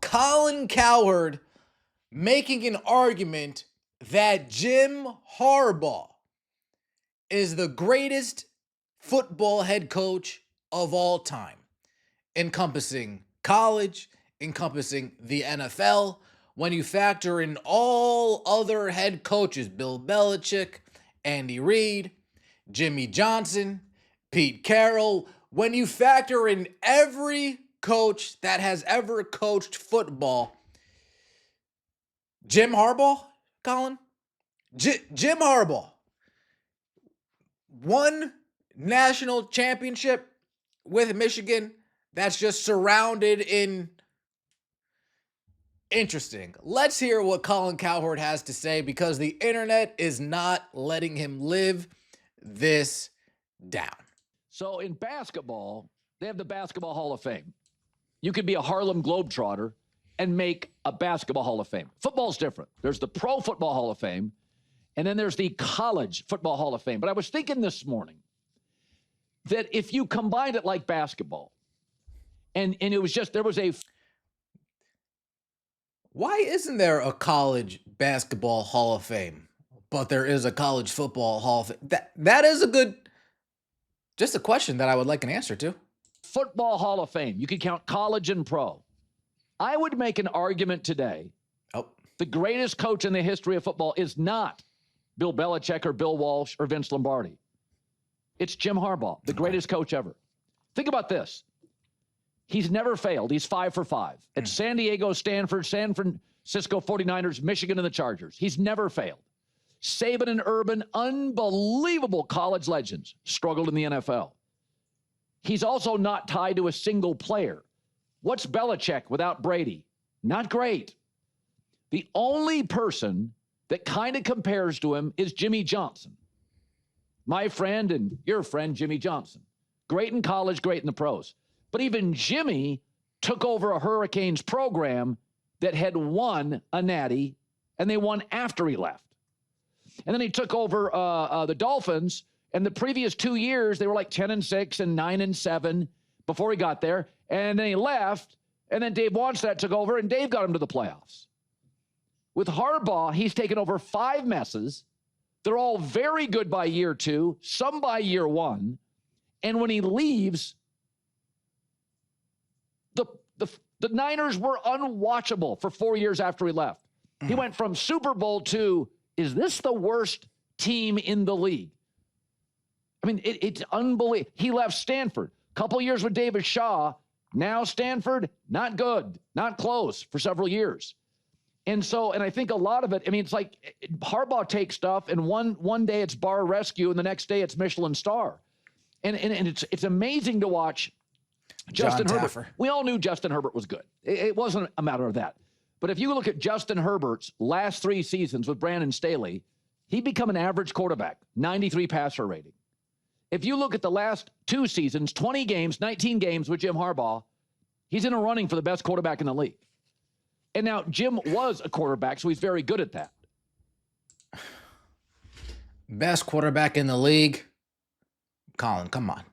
Colin Cowherd making an argument that Jim Harbaugh is the greatest football head coach of all time, encompassing college, encompassing the NFL. When you factor in all other head coaches, Bill Belichick, Andy Reid, Jimmy Johnson, Pete Carroll, when you factor in every coach that has ever coached football, Jim Harbaugh, Colin? Jim Harbaugh won national championship with Michigan that's just surrounded in interesting. Let's hear what Colin Cowherd has to say because the internet is not letting him live this down. So in basketball, they have the Basketball Hall of Fame. You could be a Harlem Globetrotter and make a Basketball Hall of Fame. Football's different. There's the Pro Football Hall of Fame, and then there's the College Football Hall of Fame. But I was thinking this morning that if you combined it like basketball, and it was just, there was a... Why isn't there a College Basketball Hall of Fame, but there is a College Football Hall of Fame? That is a good... Just a question that I would like an answer to. Football Hall of Fame. You could count college and pro. I would make an argument today. The greatest coach in the history of football is not Bill Belichick or Bill Walsh or Vince Lombardi. It's Jim Harbaugh, the greatest coach ever. Think about this. He's never failed. He's 5 for 5. At San Diego, Stanford, San Francisco 49ers, Michigan, and the Chargers. He's never failed. Saban and Urban, unbelievable college legends, struggled in the NFL. He's also not tied to a single player. What's Belichick without Brady? Not great. The only person that kind of compares to him is Jimmy Johnson. My friend and your friend, Jimmy Johnson. Great in college, great in the pros. But even Jimmy took over a Hurricanes program that had won a natty, and they won after he left. And then he took over the Dolphins, and the previous 2 years, they were like 10-6 and 9-7 before he got there. And then he left, and then Dave Wannstedt took over, and Dave got him to the playoffs. With Harbaugh, he's taken over 5 messes. They're all very good by year 2, some by year 1. And when he leaves, the Niners were unwatchable for 4 years after he left. He went from Super Bowl to, is this the worst team in the league? I mean, it's unbelievable. He left Stanford. Couple years with David Shaw. Now Stanford, not good, not close for several years. And I think a lot of it, I mean, it's like Harbaugh takes stuff, and one day it's bar rescue, and the next day it's Michelin star. And it's amazing to watch Justin Herbert. We all knew Justin Herbert was good. It wasn't a matter of that. But if you look at Justin Herbert's last 3 seasons with Brandon Staley, he become an average quarterback, 93 passer rating. If you look at the last 2 seasons, 20 games, 19 games with Jim Harbaugh, he's in a running for the best quarterback in the league. And now Jim was a quarterback, so he's very good at that. Best quarterback in the league? Colin, come on.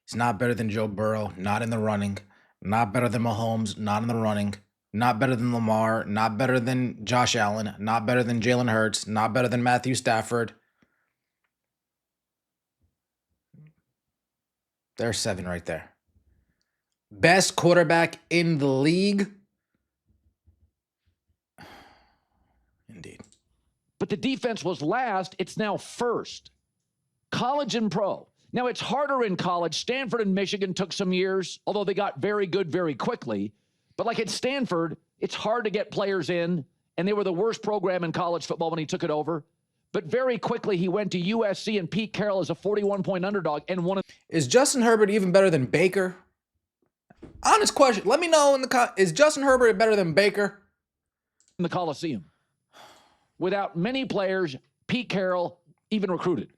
He's not better than Joe Burrow, not in the running. Not better than Mahomes, not in the running. Not better than Lamar, not better than Josh Allen, not better than Jalen Hurts, not better than Matthew Stafford. There's 7 right there. Best quarterback in the league? Indeed. But the defense was last. It's now first. College and pro. Now, it's harder in college. Stanford and Michigan took some years, although they got very good very quickly. But like at Stanford, it's hard to get players in, and they were the worst program in college football when he took it over. But very quickly, he went to USC, and Pete Carroll is a 41-point underdog and won. Is Justin Herbert even better than Baker? Honest question. Let me know is Justin Herbert better than Baker? In the Coliseum. Without many players, Pete Carroll even recruited.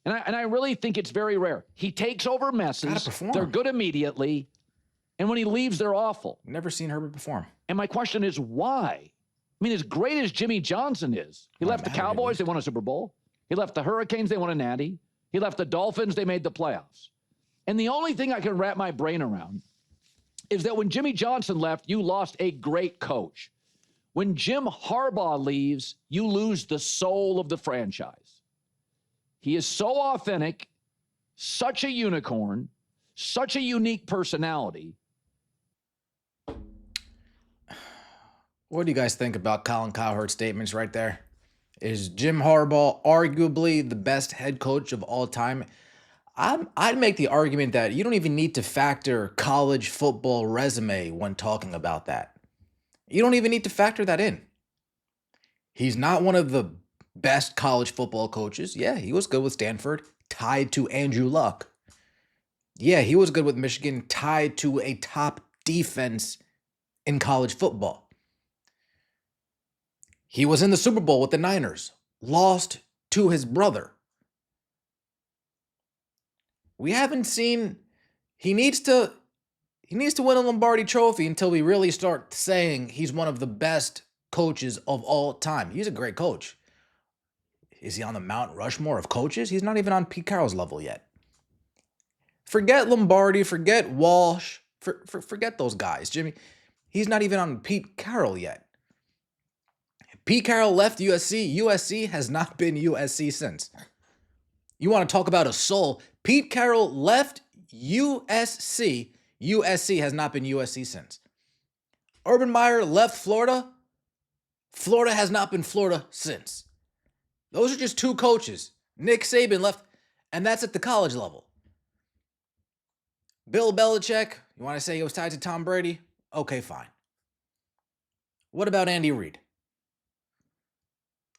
And I really think it's very rare. He takes over messes. They're good immediately. And when he leaves, they're awful. Never seen Herbert perform. And my question is, why? I mean, as great as Jimmy Johnson is, he left the Cowboys, they won a Super Bowl. He left the Hurricanes, they won a natty. He left the Dolphins, they made the playoffs. And the only thing I can wrap my brain around is that when Jimmy Johnson left, you lost a great coach. When Jim Harbaugh leaves, you lose the soul of the franchise. He is so authentic, such a unicorn, such a unique personality. What do you guys think about Colin Cowherd's statements right there? Is Jim Harbaugh arguably the best head coach of all time? I'd make the argument that you don't even need to factor college football resume when talking about that. You don't even need to factor that in. He's not one of the best college football coaches. Yeah, he was good with Stanford, tied to Andrew Luck. Yeah, he was good with Michigan, tied to a top defense in college football. He was in the Super Bowl with the Niners, lost to his brother. We haven't seen, he needs to win a Lombardi trophy until we really start saying he's one of the best coaches of all time. He's a great coach. Is he on the Mount Rushmore of coaches? He's not even on Pete Carroll's level yet. Forget Lombardi, forget Walsh, forget those guys, Jimmy. He's not even on Pete Carroll yet. Pete Carroll left USC. USC has not been USC since. You want to talk about a soul? Pete Carroll left USC. USC has not been USC since. Urban Meyer left Florida. Florida has not been Florida since. Those are just two coaches. Nick Saban left, and that's at the college level. Bill Belichick, you want to say he was tied to Tom Brady? Okay, fine. What about Andy Reid?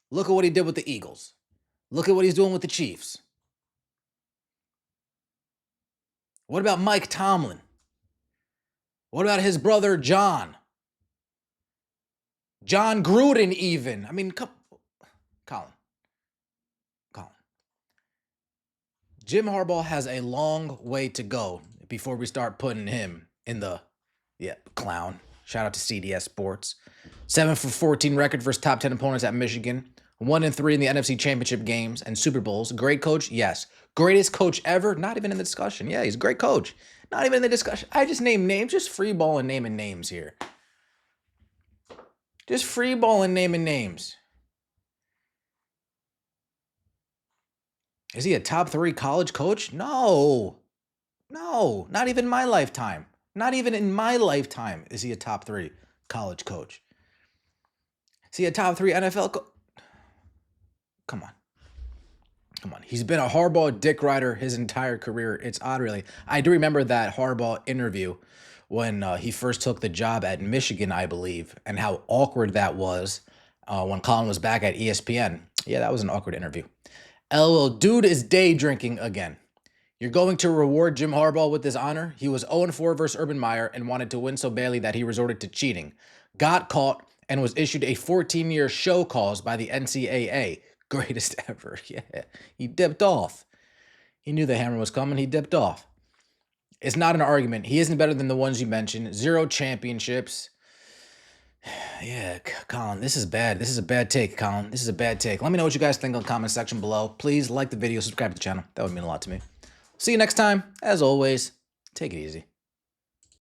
Look at what he did with the Eagles. Look at what he's doing with the Chiefs. What about Mike Tomlin? What about his brother, John? John Gruden, even. I mean, Colin. Jim Harbaugh has a long way to go before we start putting him in the, clown. Shout out to CDS Sports. 7-for-14 record versus top 10 opponents at Michigan. 1-3 in the NFC Championship games and Super Bowls. Great coach? Yes. Greatest coach ever? Not even in the discussion. Yeah, he's a great coach. Not even in the discussion. I just named names. Just freeballing naming names here. Just freeballing naming names. Is he a top 3 college coach? No. No, not even in my lifetime. Not even in my lifetime is he a top 3 college coach. Is he a top 3 NFL coach? Come on. He's been a Harbaugh dick rider his entire career. It's odd, really. I do remember that Harbaugh interview when he first took the job at Michigan, I believe, and how awkward that was when Colin was back at ESPN. Yeah, that was an awkward interview. LOL, dude is day drinking again. You're going to reward Jim Harbaugh with this honor? He was 0-4 versus Urban Meyer and wanted to win so badly that he resorted to cheating. Got caught and was issued a 14-year show cause by the NCAA. Greatest ever. Yeah, he dipped off. He knew the hammer was coming. He dipped off. It's not an argument. He isn't better than the ones you mentioned. 0 championships. Yeah, Colin, this is bad. This is a bad take, Colin. This is a bad take. Let me know what you guys think in the comment section below. Please like the video, subscribe to the channel. That would mean a lot to me. See you next time. As always, take it easy.